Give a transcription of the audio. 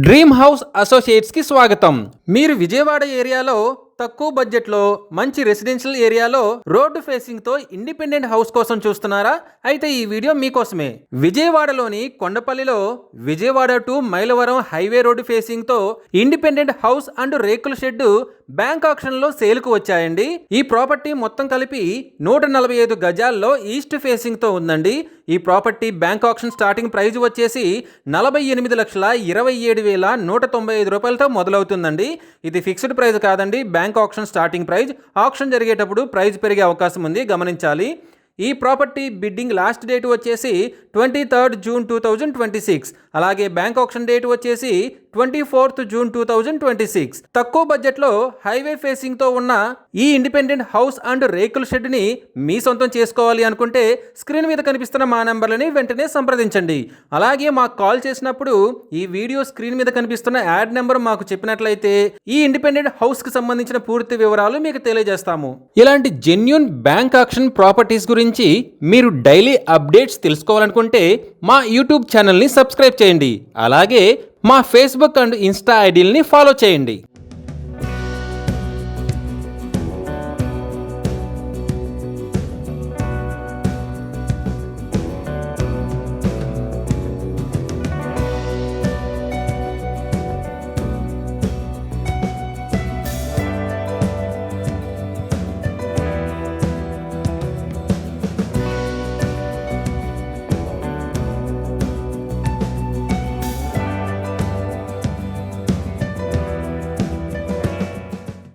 Dream house associates కి స్వాగతం. మీరు విజయవాడ ఏరియాలో తక్కువ బడ్జెట్లో మంచి రెసిడెన్షియల్ ఏరియాలో రోడ్డు ఫేసింగ్ తో ఇండిపెండెంట్ హౌస్ కోసం చూస్తున్నారా? అయితే ఈ వీడియో మీకోసమే. విజయవాడలోని కొండపల్లిలో Vijayawada to Mylavaram highway road facing తో ఇండిపెండెంట్ హౌస్ అండ్ రేకుల షెడ్ బ్యాంక్ ఆక్షన్ లో సేల్ కు వచ్చాయండి. ఈ ప్రాపర్టీ మొత్తం కలిపి 145 గజాల్లో ఈస్ట్ ఫేసింగ్ తో ఉందండి. ఈ property bank auction starting price వచ్చేసి 48,27,195 రూపాయలతో మొదలవుతుందండి. ఇది ఫిక్స్డ్ ప్రైజ్ కాదండి, bank auction starting price. Auction జరిగేటప్పుడు ప్రైజ్ పెరిగే అవకాశం ఉంది, గమనించాలి. ఈ ప్రాపర్టీ బిడ్డింగ్ లాస్ట్ డేట్ వచ్చేసి 23 జూన్ 2026. అలాగే బ్యాంక్ ఆక్షన్ డేట్ వచ్చేసి 24 జూన్ 2026. తక్కువ బడ్జెట్లో హైవే ఫేసింగ్ తో ఉన్న ఈ ఇండిపెండెంట్ హౌస్ అండ్ రేకుల షెడ్ ని మీ సొంతం చేసుకోవాలి అనుకుంటే స్క్రీన్ మీద కనిపిస్తున్న మా నెంబర్లని వెంటనే సంప్రదించండి. అలాగే మాకు కాల్ చేసినప్పుడు ఈ వీడియో స్క్రీన్ మీద కనిపిస్తున్న యాడ్ నెంబర్ మాకు చెప్పినట్లయితే ఈ ఇండిపెండెంట్ హౌస్ కి సంబంధించిన పూర్తి వివరాలు మీకు తెలియజేస్తాము. ఇలాంటి జెన్యూన్ బ్యాంక్ ఆక్షన్ ప్రాపర్టీస్ గురించి మీరు డైలీ అప్డేట్స్ తెలుసుకోవాలనుకుంటే మా యూట్యూబ్ ఛానల్ని సబ్స్క్రైబ్ చేయండి. అలాగే మా ఫేస్బుక్ అండ్ ఇన్స్టా ఐడీలని ఫాలో చేయండి.